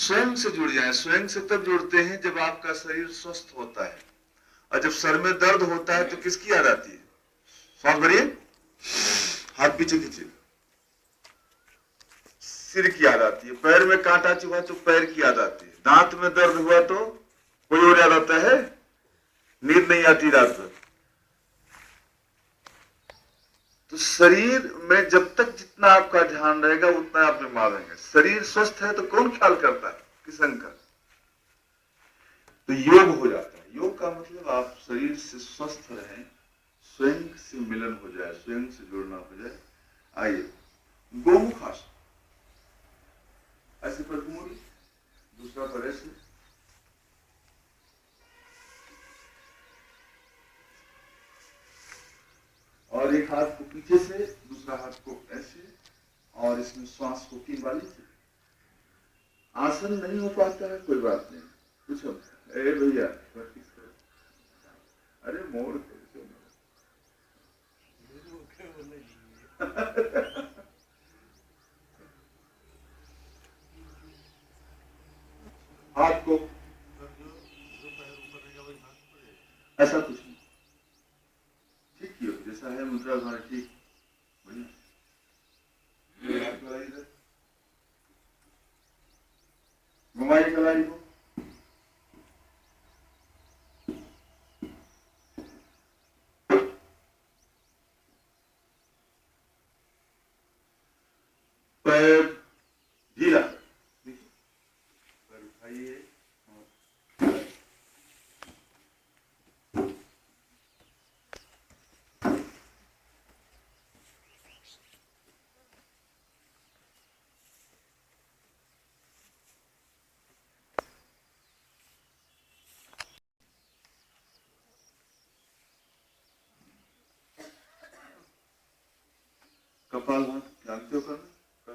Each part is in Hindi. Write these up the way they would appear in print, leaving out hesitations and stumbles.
स्वयं से जुड़ जाए। स्वयं से तब जुड़ते हैं जब आपका शरीर स्वस्थ होता है, और जब सर में दर्द होता है तो किसकी याद आती है? सांस भरिए, हाथ पीछे खींचिए, सिर की याद आती है। पैर में कांटा चुभा तो पैर की याद आती है। दांत में दर्द हुआ तो कोई और याद आता है? नींद नहीं आती रात भर। तो शरीर में जब तक जितना आपका ध्यान रहेगा उतना आप बीमार रहेंगे। शरीर स्वस्थ है तो कौन ख्याल करता है? किसन का। तो योग हो जाता है। योग का मतलब आप शरीर से स्वस्थ रहें, स्वयं से मिलन हो जाए, स्वयं से जुड़ना हो जाए। आइए, गोमुख आसन, ऐसे पर घूमिए, दूसरा पर ऐसे, और एक हाथ को पीछे से, दूसरा हाथ को ऐसे, और इसमें श्वास को 3 बार लीजिए। आसन नहीं हो पाता है, कोई बात नहीं, पूछो, ए भैया प्रैक्टिस करो। अरे मोड़ कैसे हाथ को ऐसा कुछ नहीं, ठीक किया जैसा है मुद्रा हमारा, ठीक बढ़िया। हाथ लगाइए इधर, घुमाइए कलाई को, पैर ढीला, देखिए पैर उठाइए, कपालभाति जानते हो करना?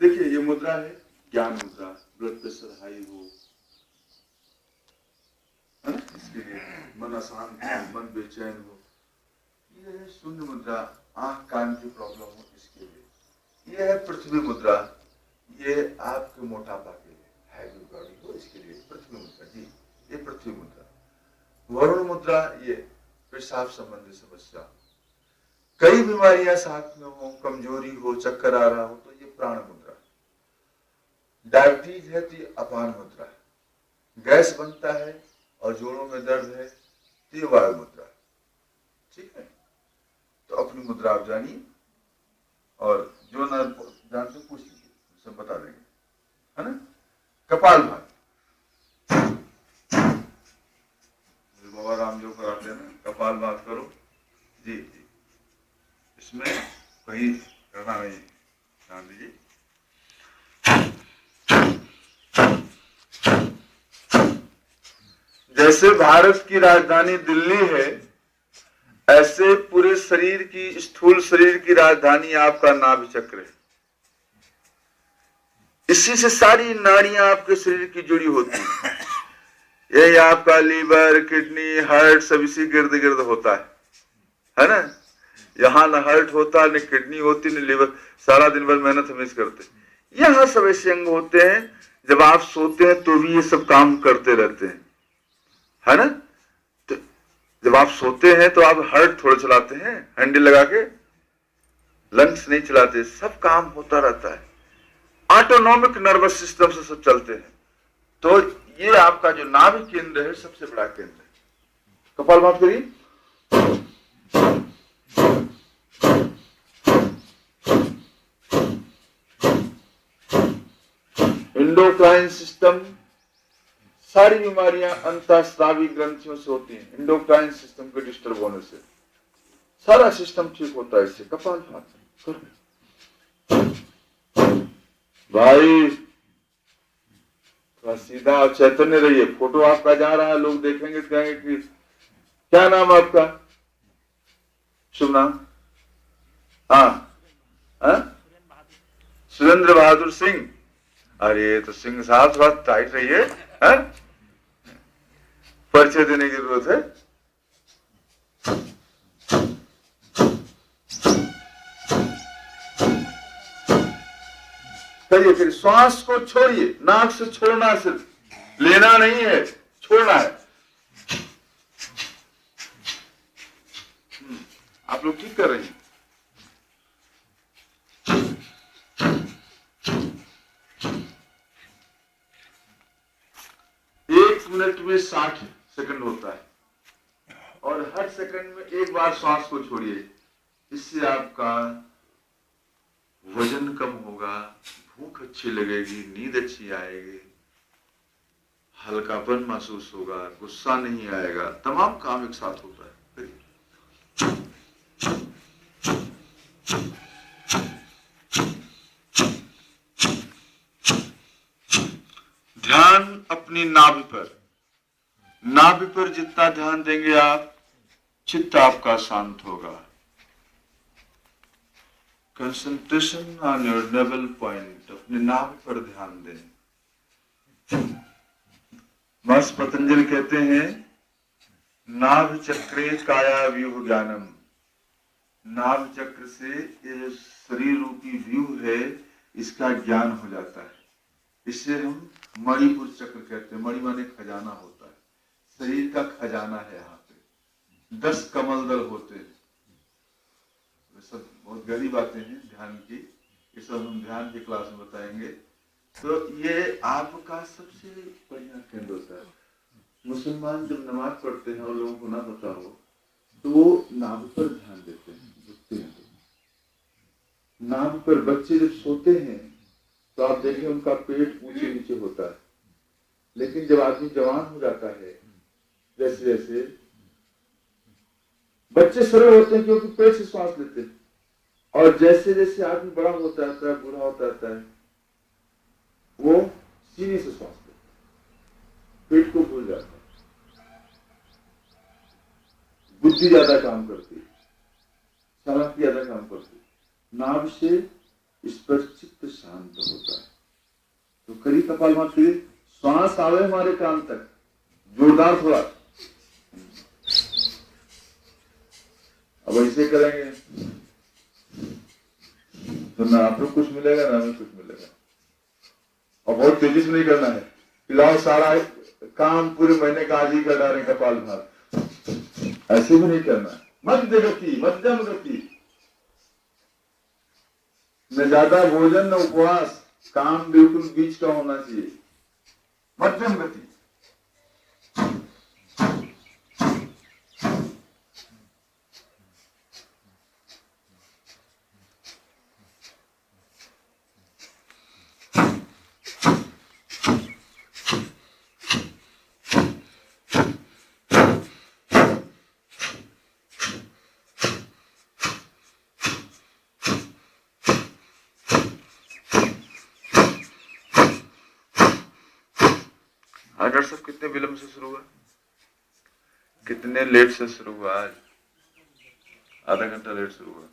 देखिए ये मुद्रा है ज्ञान मुद्रा, ब्लड प्रेशर हाई हो, है ना, इसके लिए मन अशांत हो, मन बेचैन हो। ये है शून्य मुद्रा, आंख कान की प्रॉब्लम हो इसके लिए। ये है पृथ्वी मुद्रा, ये आपके मोटापा के लिए, हैवी बॉडी हो इसके लिए पृथ्वी मुद्रा जी, ये पृथ्वी मुद्रा। वरुण मुद्रा, ये पेशाब संबंधी समस्या, कई बीमारियां साथ में हो, कमजोरी हो, चक्कर आ रहा हो तो ये प्राण मुद्रा। डायबिटीज है तो ये अपान मुद्रा, गैस बनता है और जोड़ों में दर्द है तो ये वायु मुद्रा। ठीक है, तो अपनी मुद्रा आप जानिए, और जो ना जानते पूछ लीजिए, सब बता देंगे, है ना। कपालभाति, बाबा रामदेव कराते हैं ना, कपालभाति करो जी जी, इसमें कहीं करना नहीं, ध्यान दीजिए। जैसे भारत की राजधानी दिल्ली है, ऐसे पूरे शरीर की, स्थूल शरीर की राजधानी आपका नाभि चक्र है। इसी से सारी नाड़ियां आपके शरीर की जुड़ी होती है। यही आपका लीवर, किडनी, हार्ट सब इसी गिर्द गिर्द होता है ना। यहाँ न हार्ट होता, न किडनी होती, न लीवर, सारा दिन भर मेहनत हमें करते। यहाँ सब ऐसे अंग होते हैं, जब आप सोते हैं तो भी ये सब काम करते रहते हैं, है ना। तो जब आप सोते हैं तो आप हार्ट थोड़ा चलाते हैं हैंडल लगा के, लंग्स नहीं चलाते, सब काम होता रहता है। ऑटोनॉमिक नर्वस सिस्टम से सब चलते हैं। तो ये आपका जो नाभि केंद्र है सबसे बड़ा केंद्र है। कपालभाति करिए, एंडोक्राइन सिस्टम, सारी बीमारियां अंतःस्रावी ग्रंथियों से होती हैं। एंडोक्राइन सिस्टम के डिस्टर्ब होने से सारा सिस्टम ठीक होता है इससे। कपालभाति भाई, थोड़ा सीधा और चैतन्य रहिए। फोटो आपका जा रहा है, लोग देखेंगे तो कहेंगे कि क्या नाम आपका, शुभ नाम? हाँ, सुरेंद्र बहादुर सिंह। अरे तो सिंह साहब थोड़ा टाइट रहिए, परिचय देने की जरूरत है। करिए फिर, श्वास को छोड़िए, नाक से छोड़ना, सिर्फ लेना नहीं है, छोड़ना है। आप लोग ठीक कर रहे हैं। एक मिनट में 60 सेकंड होता है और हर सेकंड में एक बार श्वास को छोड़िए। इससे आपका वजन कम होगा, भूख अच्छी लगेगी, नींद अच्छी आएगी, हल्कापन महसूस होगा, गुस्सा नहीं आएगा, तमाम काम एक साथ होता है। ध्यान अपनी नाभि पर जितना ध्यान देंगे आप, चित्त आपका शांत होगा। Concentration on your naval point, अपने नाभि पर ध्यान दें। महर्षि पतंजलि कहते हैं, नाभि चक्रे काया व्यूह ज्ञानम। नाभि चक्र से ये शरीर रूपी व्यूह है, इसका ज्ञान हो जाता है। इसे हम मणिपुर चक्र कहते हैं। मणि माने खजाना होता है, शरीर का खजाना है। यहाँ पे 10 कमल दल होते हैं। सब बहुत गहरी बातें हैं ध्यान की, ये सब हम ध्यान की क्लास में बताएंगे। तो ये आपका सबसे बढ़िया केंद्र होता है। मुसलमान जब नमाज पढ़ते हैं और लोगों को ना पता हो तो वो नाभि पर ध्यान देते हैं, झुकते हैं। नाभि पर बच्चे जब सोते हैं तो आप देखें उनका पेट ऊंचे नीचे होता है, लेकिन जब आदमी जवान हो जाता है, जैसे जैसे बच्चे सरल होते हैं क्योंकि पेट से श्वास लेते हैं, और जैसे जैसे आदमी बड़ा होता जाता है, बूढ़ा होता जाता है, वो सीने से श्वास लेते हैं, पेट को भूल जाता है। बुद्धि ज्यादा काम करती है, समझ ज्यादा काम करती है। नाभि से इस पर चित्त शांत होता है। तो करी कपालभाति, श्वास आवे हमारे कान तक, जोरदार थोड़ा। अब ऐसे करेंगे तो ना आपको कुछ मिलेगा ना हमें कुछ मिलेगा। और बहुत तेजी से नहीं करना है, पिलाओ सारा काम पूरे महीने का आज ही कर डालें कपालभाति, ऐसे भी नहीं करना है। मध्य गति, मध्यम गति, न ज्यादा भोजन न उपवास, काम बिल्कुल बीच का होना चाहिए, मध्यम गति। आज डॉक्टर साहब कितने विलंब से शुरू हुआ, कितने लेट से शुरू हुआ? आज आधा घंटा लेट शुरू हुआ।